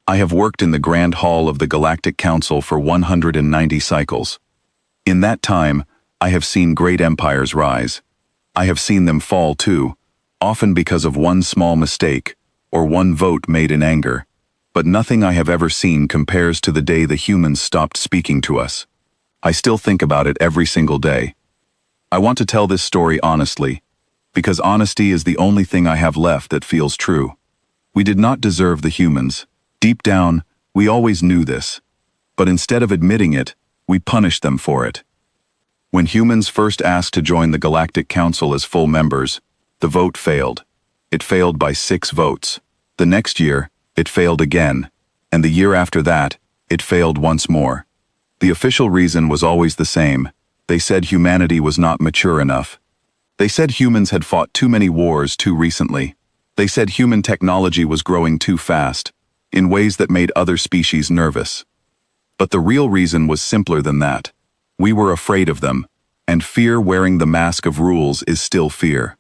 I have worked in the Grand Hall of the Galactic Council for 190 cycles. In that time, I have seen great empires rise. I have seen them fall too, often because of one small mistake or one vote made in anger. But nothing I have ever seen compares to the day the humans stopped speaking to us. I still think about it every single day. I want to tell this story honestly, because honesty is the only thing I have left that feels true. We did not deserve the humans. Deep down, we always knew this. But instead of admitting it, we punished them for it. When humans first asked to join the Galactic Council as full members, the vote failed. It failed by 6 votes. The next year, it failed again, and the year after that, it failed once more. The official reason was always the same. They said humanity was not mature enough. They said humans had fought too many wars too recently. They said human technology was growing too fast, in ways that made other species nervous. But the real reason was simpler than that. We were afraid of them, and fear wearing the mask of rules is still fear.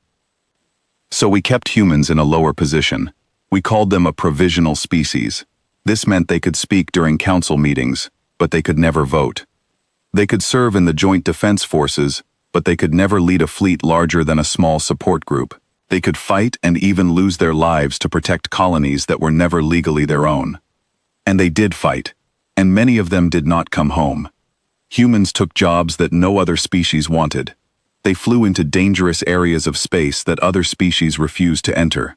So we kept humans in a lower position. We called them a provisional species. This meant they could speak during council meetings, but they could never vote. They could serve in the Joint Defense Forces, but they could never lead a fleet larger than a small support group. They could fight and even lose their lives to protect colonies that were never legally their own. And they did fight, and many of them did not come home. Humans took jobs that no other species wanted. They flew into dangerous areas of space that other species refused to enter.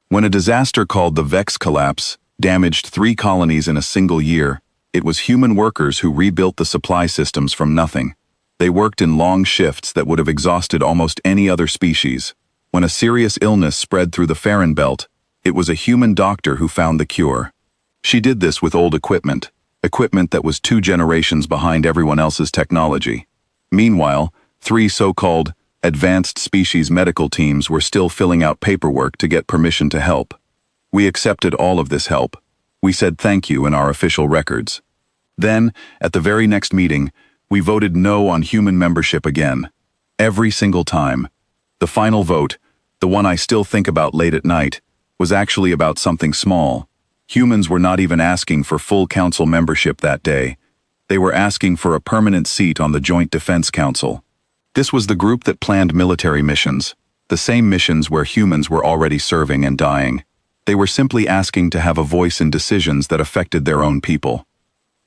When a disaster called the Vex collapse damaged 3 colonies in a single year, it was human workers who rebuilt the supply systems from nothing. They worked in long shifts that would have exhausted almost any other species. When a serious illness spread through the Farron Belt, it was a human doctor who found the cure. She did this with old equipment that was 2 generations behind everyone else's technology. Meanwhile, 3 so-called advanced species medical teams were still filling out paperwork to get permission to help. We accepted all of this help. We said thank you in our official records. Then, at the very next meeting, we voted no on human membership again. Every single time. The final vote, the one I still think about late at night, was actually about something small. Humans were not even asking for full council membership that day. They were asking for a permanent seat on the Joint Defense Council. This was the group that planned military missions, the same missions where humans were already serving and dying. They were simply asking to have a voice in decisions that affected their own people.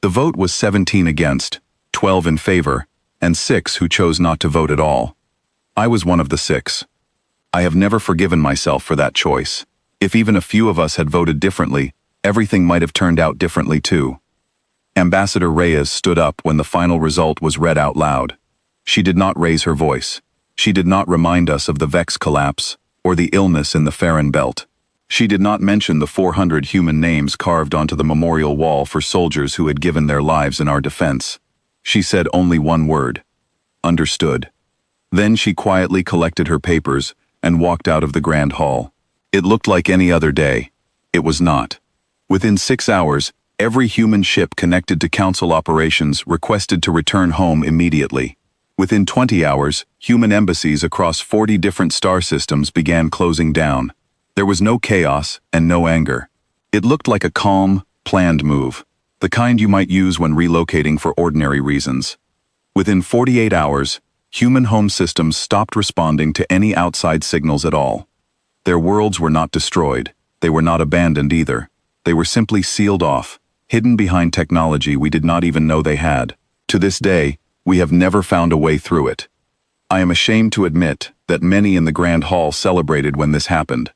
The vote was 17 against, 12 in favor, and 6 who chose not to vote at all. I was one of the 6. I have never forgiven myself for that choice. If even a few of us had voted differently, everything might have turned out differently too. Ambassador Reyes stood up when the final result was read out loud. She did not raise her voice. She did not remind us of the Vex collapse or the illness in the Farron Belt. She did not mention the 400 human names carved onto the memorial wall for soldiers who had given their lives in our defense. She said only one word: understood. Then she quietly collected her papers and walked out of the Grand Hall. It looked like any other day. It was not. Within 6 hours, every human ship connected to Council operations requested to return home immediately. Within 20 hours, human embassies across 40 different star systems began closing down. There was no chaos and no anger. It looked like a calm, planned move, the kind you might use when relocating for ordinary reasons. Within 48 hours, human home systems stopped responding to any outside signals at all. Their worlds were not destroyed. They were not abandoned either. They were simply sealed off, hidden behind technology we did not even know they had. To this day, we have never found a way through it. I am ashamed to admit that many in the Grand Hall celebrated when this happened.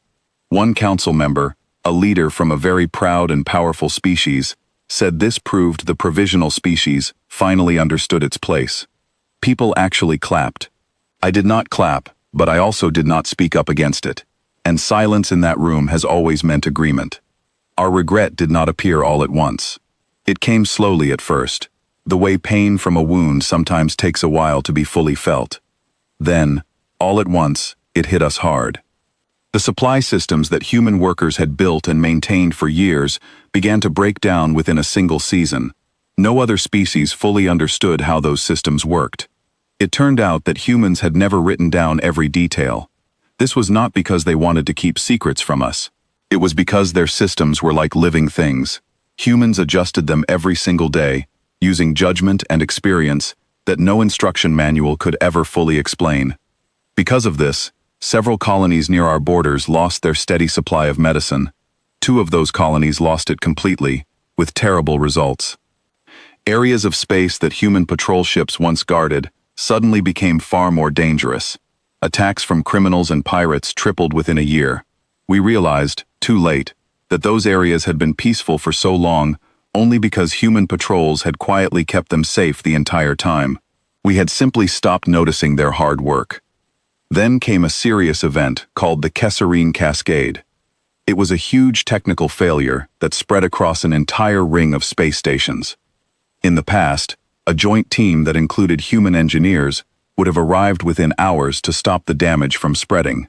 One council member, a leader from a very proud and powerful species, said this proved the provisional species finally understood its place. People actually clapped. I did not clap, but I also did not speak up against it. And silence in that room has always meant agreement. Our regret did not appear all at once. It came slowly at first, the way pain from a wound sometimes takes a while to be fully felt. Then, all at once, it hit us hard. The supply systems that human workers had built and maintained for years began to break down within a single season. No other species fully understood how those systems worked. It turned out that humans had never written down every detail. This was not because they wanted to keep secrets from us. It was because their systems were like living things. Humans adjusted them every single day, using judgment and experience that no instruction manual could ever fully explain. Because of this, several colonies near our borders lost their steady supply of medicine. 2 of those colonies lost it completely, with terrible results. Areas of space that human patrol ships once guarded suddenly became far more dangerous. Attacks from criminals and pirates tripled within a year. We realized, too late, that those areas had been peaceful for so long only because human patrols had quietly kept them safe the entire time. We had simply stopped noticing their hard work. Then came a serious event called the Kesserine Cascade. It was a huge technical failure that spread across an entire ring of space stations. In the past, a joint team that included human engineers would have arrived within hours to stop the damage from spreading.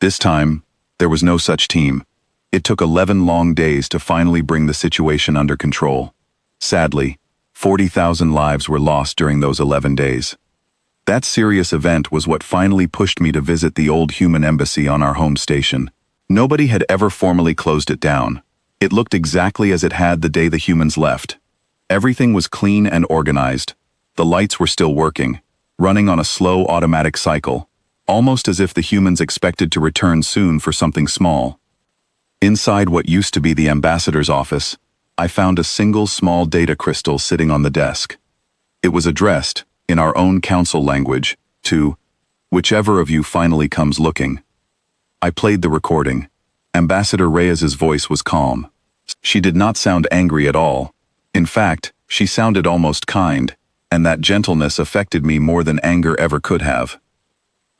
This time, there was no such team. It took 11 long days to finally bring the situation under control. Sadly, 40,000 lives were lost during those 11 days. That serious event was what finally pushed me to visit the old human embassy on our home station. Nobody had ever formally closed it down. It looked exactly as it had the day the humans left. Everything was clean and organized. The lights were still working, running on a slow automatic cycle, almost as if the humans expected to return soon for something small. Inside what used to be the ambassador's office, I found a single small data crystal sitting on the desk. It was addressed, in our own council language, to whichever of you finally comes looking. I played the recording. Ambassador Reyes's voice was calm. She did not sound angry at all. In fact, she sounded almost kind, and that gentleness affected me more than anger ever could have.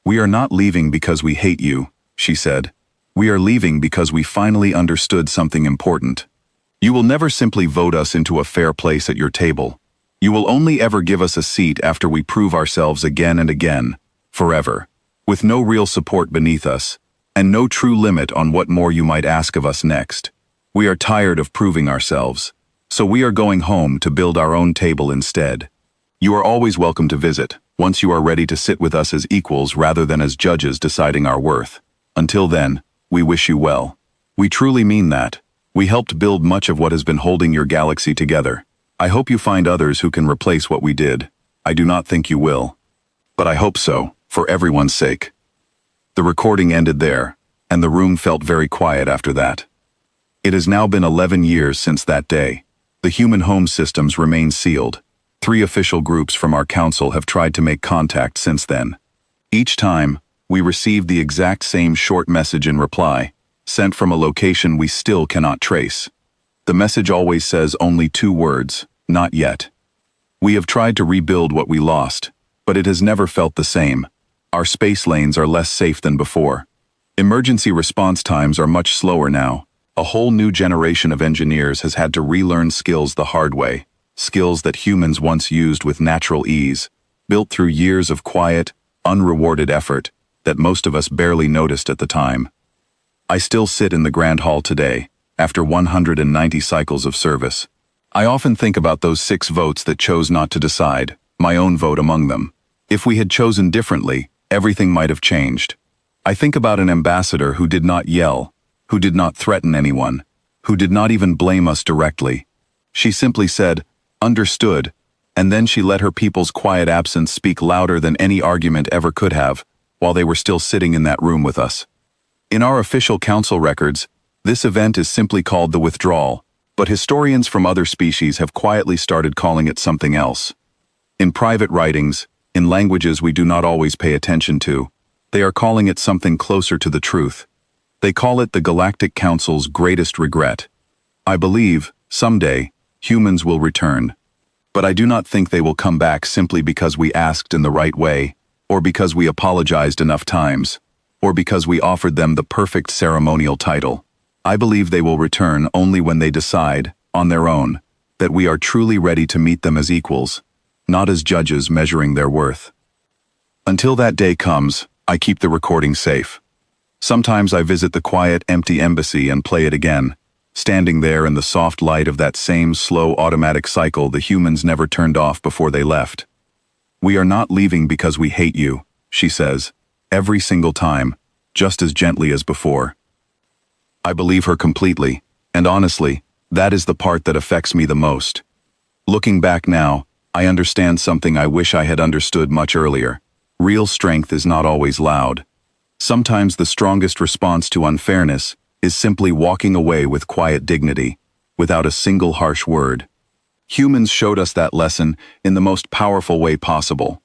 "We are not leaving because we hate you," she said. "We are leaving because we finally understood something important. You will never simply vote us into a fair place at your table. You will only ever give us a seat after we prove ourselves again and again, forever, with no real support beneath us, and no true limit on what more you might ask of us next. We are tired of proving ourselves, so we are going home to build our own table instead. You are always welcome to visit, once you are ready to sit with us as equals rather than as judges deciding our worth. Until then, we wish you well. We truly mean that. We helped build much of what has been holding your galaxy together. I hope you find others who can replace what we did. I do not think you will. But I hope so, for everyone's sake." The recording ended there, and the room felt very quiet after that. It has now been 11 years since that day. The human home systems remain sealed. 3 official groups from our council have tried to make contact since then. Each time, we received the exact same short message in reply, sent from a location we still cannot trace. The message always says only 2 words, "Not yet." We have tried to rebuild what we lost, but it has never felt the same. Our space lanes are less safe than before. Emergency response times are much slower now. A whole new generation of engineers has had to relearn skills the hard way, skills that humans once used with natural ease, built through years of quiet, unrewarded effort that most of us barely noticed at the time. I still sit in the Grand Hall today, after 190 cycles of service. I often think about those 6 votes that chose not to decide, my own vote among them. If we had chosen differently, everything might have changed. I think about an ambassador who did not yell, who did not threaten anyone, who did not even blame us directly. She simply said, "Understood," and then she let her people's quiet absence speak louder than any argument ever could have, while they were still sitting in that room with us. In our official council records, this event is simply called the withdrawal, but historians from other species have quietly started calling it something else. In private writings, in languages we do not always pay attention to, they are calling it something closer to the truth. They call it the Galactic Council's greatest regret. I believe, someday, humans will return. But I do not think they will come back simply because we asked in the right way, or because we apologized enough times, or because we offered them the perfect ceremonial title. I believe they will return only when they decide, on their own, that we are truly ready to meet them as equals, not as judges measuring their worth. Until that day comes, I keep the recording safe. Sometimes I visit the quiet, empty embassy and play it again, standing there in the soft light of that same slow automatic cycle the humans never turned off before they left. "We are not leaving because we hate you," she says, every single time, just as gently as before. I believe her completely, and honestly, That is the part that affects me the most. Looking back now, I understand something I wish I had understood much earlier. Real strength is not always loud. Sometimes the strongest response to unfairness is simply walking away with quiet dignity, without a single harsh word. Humans showed us that lesson in the most powerful way possible.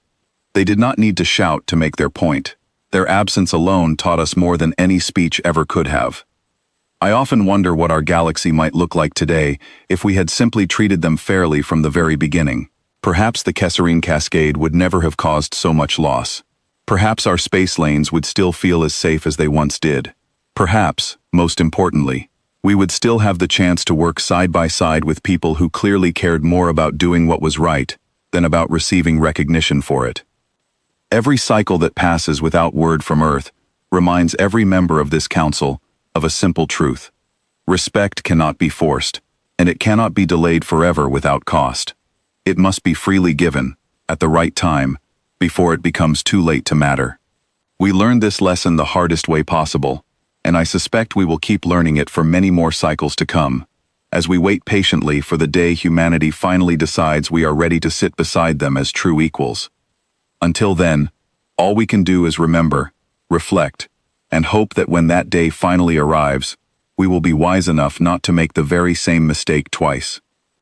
They did not need to shout to make their point. Their absence alone taught us more than any speech ever could have. I often wonder what our galaxy might look like today if we had simply treated them fairly from the very beginning. Perhaps the Kesserine Cascade would never have caused so much loss. Perhaps our space lanes would still feel as safe as they once did. Perhaps, most importantly, we would still have the chance to work side by side with people who clearly cared more about doing what was right than about receiving recognition for it. Every cycle that passes without word from Earth reminds every member of this council of a simple truth. Respect cannot be forced, and it cannot be delayed forever without cost. It must be freely given, at the right time, before it becomes too late to matter. We learned this lesson the hardest way possible, and I suspect we will keep learning it for many more cycles to come, as we wait patiently for the day humanity finally decides we are ready to sit beside them as true equals. Until then, all we can do is remember, reflect, and hope that when that day finally arrives, we will be wise enough not to make the very same mistake twice.